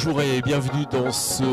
Bonjour et bienvenue dans ce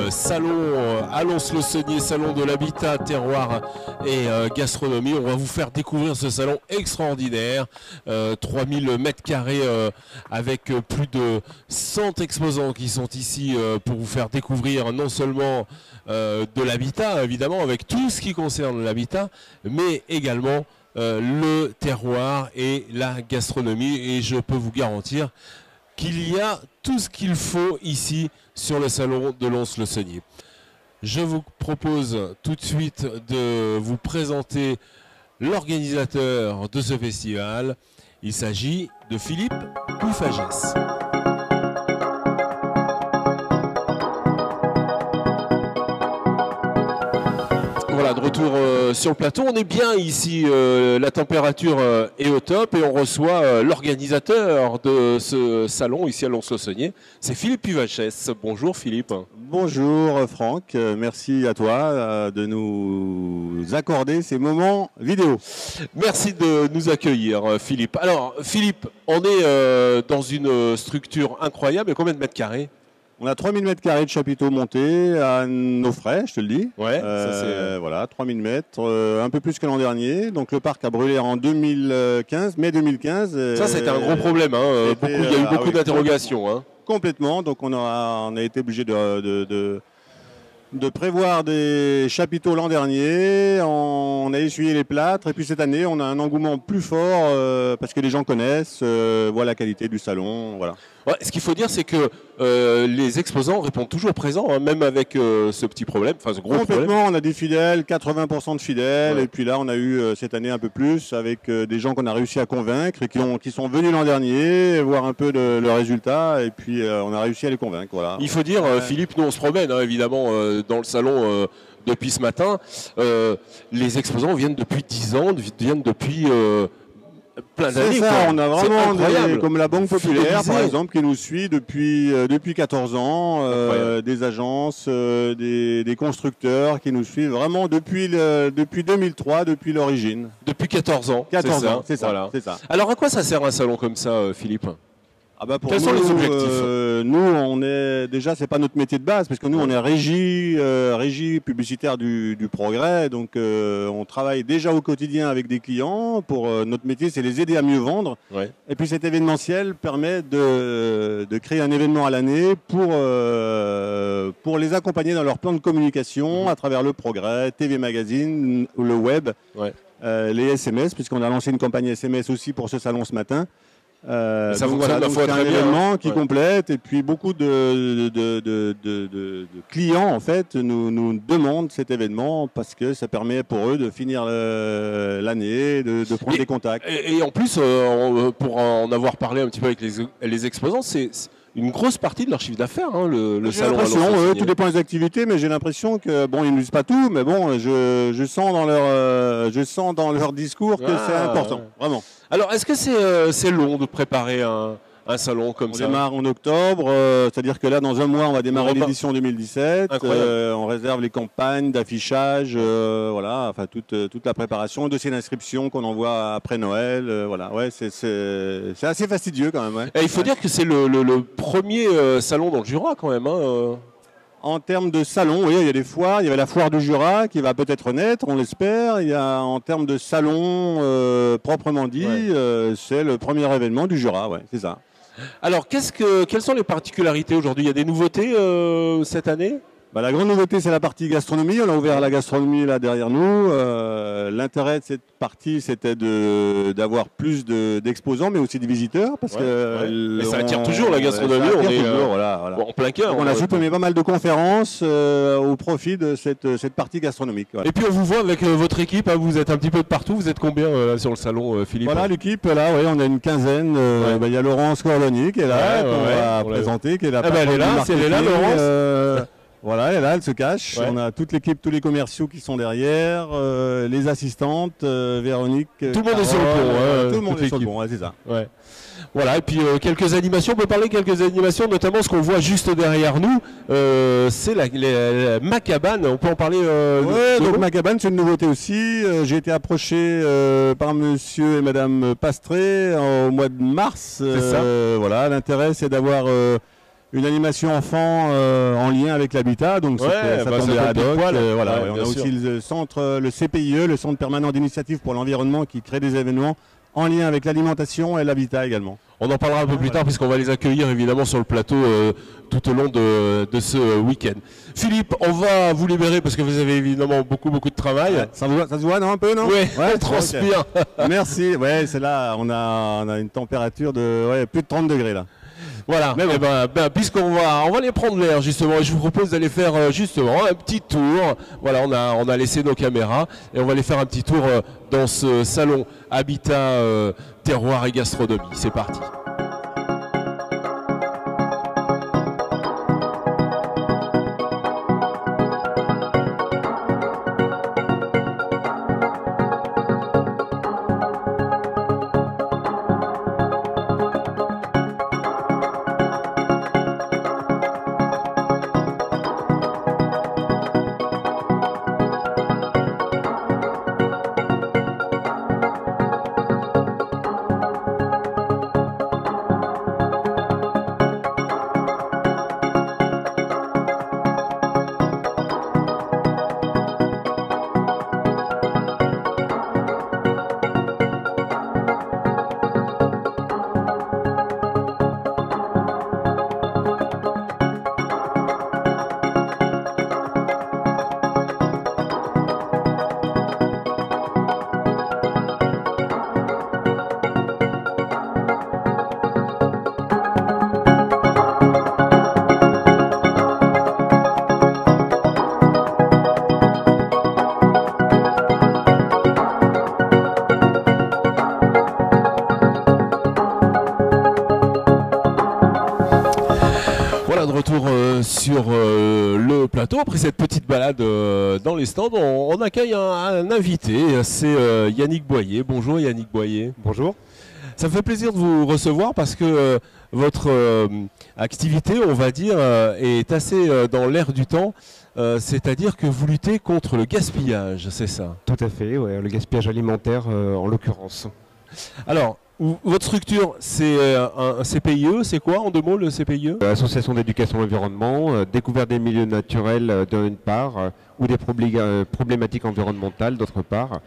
salon à Lons-le-Saunier, salon de l'habitat, terroir et gastronomie. On va vous faire découvrir ce salon extraordinaire, 3000 mètres carrés avec plus de 100 exposants qui sont ici pour vous faire découvrir non seulement de l'habitat, évidemment, avec tout ce qui concerne l'habitat, mais également le terroir et la gastronomie. Et je peux vous garantir qu'il y a tout ce qu'il faut ici sur le salon de Lons-le-Saunier. Je vous propose tout de suite de vous présenter l'organisateur de ce festival. Il s'agit de Philippe Puyfages. Voilà, de retour sur le plateau. On est bien ici, la température est au top et on reçoit l'organisateur de ce salon ici à Lons-le-Saunier. C'est Philippe Puyfages. Bonjour Philippe. Bonjour Franck, merci à toi de nous accorder ces moments vidéo. Merci de nous accueillir Philippe. Alors Philippe, on est dans une structure incroyable. Combien de mètres carrés ? On a 3000 mètres carrés de chapiteaux montés à nos frais, je te le dis. Ouais, voilà, 3000 mètres, un peu plus que l'an dernier. Donc le parc a brûlé en 2015, mai 2015. Ça, c'était un gros problème. Hein. Il y a eu beaucoup d'interrogations. Hein. Complètement. Donc on a été obligé de prévoir des chapiteaux l'an dernier. On a essuyé les plâtres. Et puis cette année, on a un engouement plus fort parce que les gens connaissent, voient la qualité du salon. Voilà. Ouais, ce qu'il faut dire, c'est que les exposants répondent toujours présents, hein, même avec ce petit problème, enfin ce gros Complètement, problème. on a des fidèles, 80% de fidèles, ouais. Et puis là on a eu cette année un peu plus avec des gens qu'on a réussi à convaincre et qui sont venus l'an dernier, voir un peu le résultat, et puis on a réussi à les convaincre. Voilà. Il faut dire, Philippe, nous on se promène hein, évidemment dans le salon depuis ce matin. Les exposants viennent depuis 10 ans, viennent depuis... plein d'années. C'est ça, on a vraiment comme la Banque Populaire par exemple qui nous suit depuis 14 ans, des agences, des constructeurs qui nous suivent vraiment depuis 2003, depuis l'origine. Depuis 14 ans. 14 ans, c'est ça, voilà. C'est ça. Alors à quoi ça sert un salon comme ça, Philippe ? Quels sont les objectifs ? Nous, on est déjà, c'est pas notre métier de base, parce que nous, on est régie publicitaire du Progrès, donc on travaille déjà au quotidien avec des clients. Pour notre métier, c'est les aider à mieux vendre. Ouais. Et puis cet événementiel permet de créer un événement à l'année pour les accompagner dans leur plan de communication à travers le Progrès, TV Magazine, ou le web, les SMS, puisqu'on a lancé une campagne SMS aussi pour ce salon ce matin. Ça fonctionne la fois très bien. Un événement qui complète et puis beaucoup de clients en fait nous demandent cet événement parce que ça permet pour eux de finir l'année, de prendre des contacts. Et en plus, pour en avoir parlé un petit peu avec les exposants, c'est une grosse partie de leur chiffre d'affaires, hein, le salon. Tout dépend des activités, mais j'ai l'impression que bon, ils ne disent pas tout, mais bon, je sens dans leur discours que c'est important, vraiment. Alors, est-ce que c'est long de préparer un salon comme ça ? On démarre en octobre, c'est-à-dire que là, dans un mois, on va démarrer l'édition 2017. On réserve les campagnes d'affichage, voilà, enfin toute la préparation, le dossier d'inscription qu'on envoie après Noël, voilà. Ouais, c'est assez fastidieux quand même. Ouais. Et il faut dire que c'est le premier salon dans le Jura quand même. Hein, En termes de salon, oui, il y a des foires. Il y avait la foire du Jura qui va peut-être naître, on l'espère. Il y a en termes de salon proprement dit, c'est le premier événement du Jura, ouais, c'est ça. Alors, quelles sont les particularités aujourd'hui ? Il y a des nouveautés cette année ? La grande nouveauté, c'est la partie gastronomie. On a ouvert la gastronomie là derrière nous. L'intérêt de cette partie, c'était d'avoir plus d'exposants, mais aussi de visiteurs. Parce que ça attire toujours la gastronomie. On est voilà. En plein cœur. On a supprimé pas mal de conférences au profit de cette partie gastronomique. Voilà. Et puis on vous voit avec votre équipe. Hein, vous êtes un petit peu de partout. Vous êtes combien sur le salon, Philippe ? Voilà, l'équipe, là, on a une quinzaine. Il y a Laurence Cordonnier qui est là, qu'on va présenter, qui est là. Elle est là, Laurence. Voilà, elle est là, elle se cache. Ouais. On a toute l'équipe, tous les commerciaux qui sont derrière, les assistantes, Véronique. Tout le monde est sur le pont. Tout le monde est sur le pont, c'est ça. Ouais. Voilà, et puis quelques animations, on peut parler de quelques animations, notamment ce qu'on voit juste derrière nous, c'est la Macabane, on peut en parler Oui, donc Macabane, c'est une nouveauté aussi. J'ai été approché par monsieur et madame Pastré au mois de mars. C'est ça. Voilà, l'intérêt c'est d'avoir une animation enfant en lien avec l'habitat, donc ça tombait à doc. Voilà, on a aussi le centre, le CPIE, le Centre permanent d'initiative pour l'environnement, qui crée des événements en lien avec l'alimentation et l'habitat également. On en parlera un peu plus tard puisqu'on va les accueillir évidemment sur le plateau tout au long de ce week-end. Philippe, on va vous libérer parce que vous avez évidemment beaucoup de travail. Ouais, ça se voit non, un peu, non? Oui, on transpire. Okay. Merci, ouais, c'est là, on a une température de plus de 30 degrés là. Voilà, bon. Puisqu'on va aller prendre l'air justement, et je vous propose d'aller faire justement un petit tour. Voilà, on a laissé nos caméras et on va aller faire un petit tour dans ce salon Habitat, Terroir et Gastronomie. C'est parti. Sur le plateau, après cette petite balade dans les stands, on accueille un invité, c'est Yannick Boyer. Bonjour Yannick Boyer. Bonjour. Ça me fait plaisir de vous recevoir parce que votre activité, on va dire, est assez dans l'air du temps, c'est-à-dire que vous luttez contre le gaspillage, c'est ça? Tout à fait, ouais, le gaspillage alimentaire en l'occurrence. Alors, votre structure, c'est un CPIE, c'est quoi en deux mots le CPIE? Association d'éducation et environnement, découverte des milieux naturels d'une part, ou des problématiques environnementales d'autre part,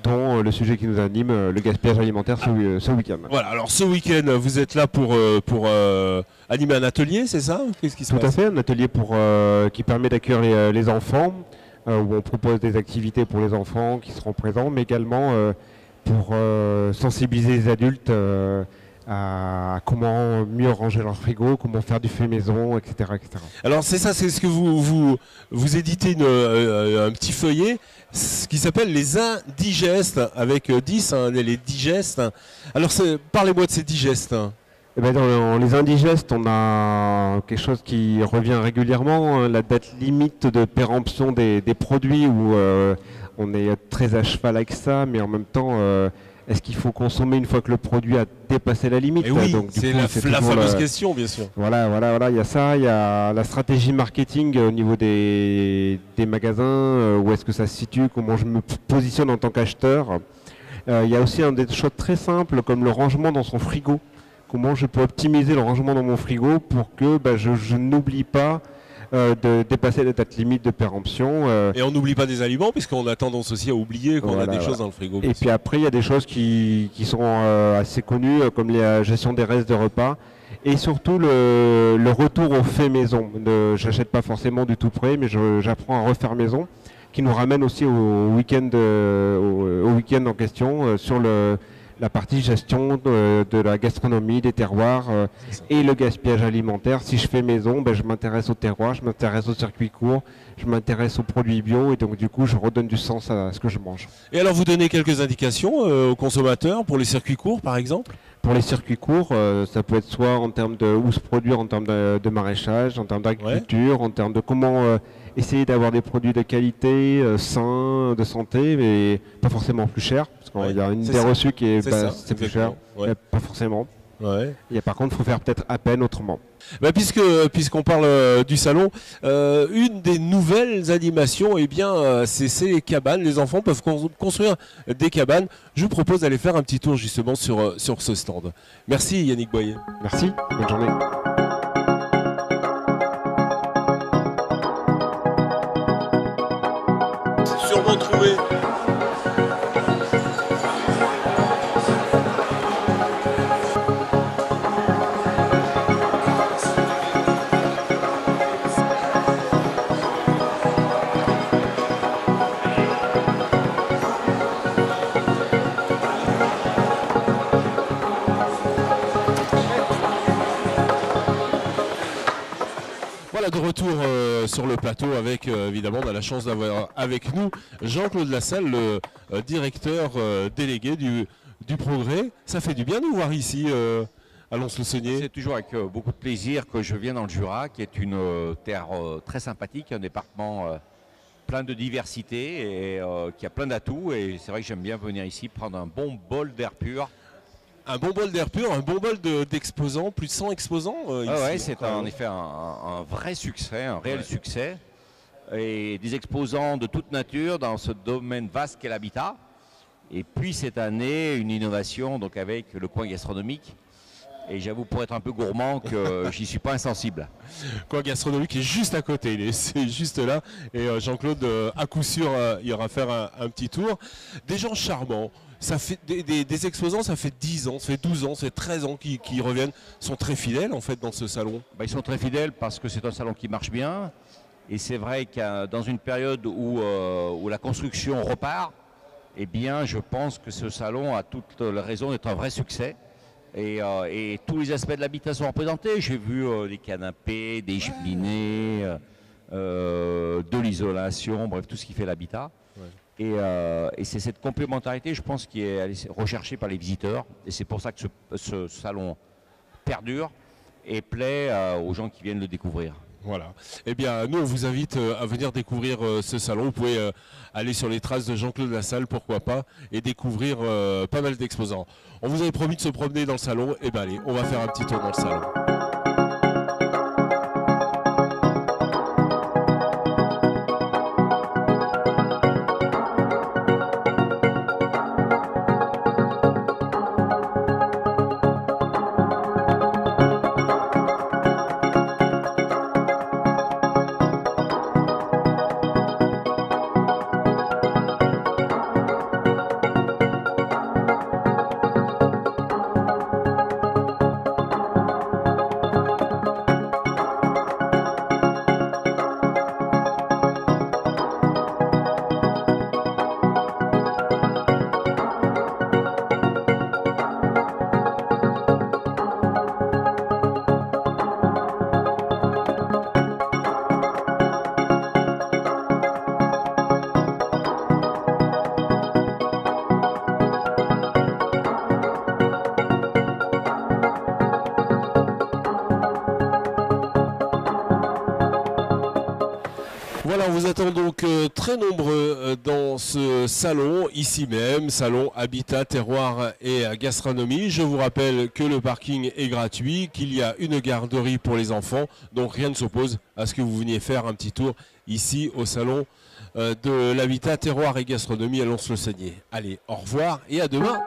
dont le sujet qui nous anime, le gaspillage alimentaire ce week-end. Voilà, alors ce week-end, vous êtes là pour animer un atelier, c'est ça? Qu'est-ce qui se passe? Tout à fait, un atelier qui permet d'accueillir les enfants, où on propose des activités pour les enfants qui seront présents, mais également pour sensibiliser les adultes à comment mieux ranger leur frigo, comment faire du fait maison, etc. etc. Alors c'est ça, c'est ce que vous éditez un petit feuillet qui s'appelle les indigestes, avec 10, les digestes. Alors parlez-moi de ces digestes. Eh bien, dans les indigestes, on a quelque chose qui revient régulièrement, la date limite de péremption des produits, où on est très à cheval avec ça, mais en même temps, est-ce qu'il faut consommer une fois que le produit a dépassé la limite? Et oui, c'est la fameuse question, bien sûr. Voilà, il y a ça, il y a la stratégie marketing au niveau des magasins, où est-ce que ça se situe, comment je me positionne en tant qu'acheteur. Il y a aussi des choses très simples, comme le rangement dans son frigo. Comment je peux optimiser le rangement dans mon frigo pour que je n'oublie pas de dépasser la date limite de péremption. Et on n'oublie pas des aliments, puisqu'on a tendance aussi à oublier qu'on a des choses dans le frigo. Et puis après, il y a des choses qui sont assez connues, comme la gestion des restes de repas. Et surtout le retour au fait maison. J'achète pas forcément du tout prêt, mais j'apprends à refaire maison, qui nous ramène aussi au week-end en question, sur la partie gestion de la gastronomie, des terroirs et le gaspillage alimentaire. Si je fais maison, je m'intéresse au terroir, je m'intéresse au circuit court, je m'intéresse aux produits bio, et donc du coup je redonne du sens à ce que je mange. Et alors vous donnez quelques indications aux consommateurs pour les circuits courts par exemple? Pour les circuits courts, ça peut être soit en termes de où se produire, en termes de maraîchage, en termes d'agriculture, en termes de comment essayer d'avoir des produits de qualité, sains, de santé, mais pas forcément plus cher, parce qu'il y a une idée reçue qui est c'est plus cher, pas forcément. Ouais. Et par contre, il faut faire peut-être à peine autrement. Puisqu'on parle du salon, une des nouvelles animations, c'est les cabanes. Les enfants peuvent construire des cabanes. Je vous propose d'aller faire un petit tour justement sur ce stand. Merci Yannick Boyer. Merci, bonne journée. retrouver. Voilà, de retour sur le plateau avec, évidemment, on a la chance d'avoir avec nous Jean-Claude Lassalle, le directeur délégué du Progrès. Ça fait du bien de vous voir ici à Lons-le-Saunier. C'est toujours avec beaucoup de plaisir que je viens dans le Jura, qui est une terre très sympathique, un département plein de diversité et qui a plein d'atouts. Et c'est vrai que j'aime bien venir ici prendre un bon bol d'air pur. Un bon bol d'air pur, un bon bol d'exposants, plus de 100 exposants ici. Oui, c'est en effet un vrai succès, un réel succès. Et des exposants de toute nature dans ce domaine vaste qu'est l'habitat. Et puis cette année, une innovation donc avec le coin gastronomique. Et j'avoue, pour être un peu gourmand, que j'y suis pas insensible. Coin gastronomique est juste à côté, c'est juste là. Et Jean-Claude, à coup sûr, ira faire un petit tour. Des gens charmants. Ça fait des exposants, ça fait 10 ans, ça fait 12 ans, ça fait 13 ans qu'ils reviennent, sont très fidèles en fait dans ce salon. Ils sont très fidèles parce que c'est un salon qui marche bien. Et c'est vrai que dans une période où la construction repart, eh bien je pense que ce salon a toute la raison d'être un vrai succès. Et tous les aspects de l'habitat sont représentés. J'ai vu des canapés, des cheminées, de l'isolation, bref, tout ce qui fait l'habitat. Ouais. Et c'est cette complémentarité, je pense, qui est recherchée par les visiteurs. Et c'est pour ça que ce salon perdure et plaît aux gens qui viennent le découvrir. Voilà. Eh bien, nous, on vous invite à venir découvrir ce salon. Vous pouvez aller sur les traces de Jean-Claude Lassalle, pourquoi pas, et découvrir pas mal d'exposants. On vous avait promis de se promener dans le salon. Eh bien, allez, on va faire un petit tour dans le salon. Voilà, on vous attend donc très nombreux dans ce salon, ici même, salon Habitat, Terroir et Gastronomie. Je vous rappelle que le parking est gratuit, qu'il y a une garderie pour les enfants, donc rien ne s'oppose à ce que vous veniez faire un petit tour ici au salon de l'Habitat, Terroir et Gastronomie à Lons-le-Saunier. Allez, au revoir et à demain.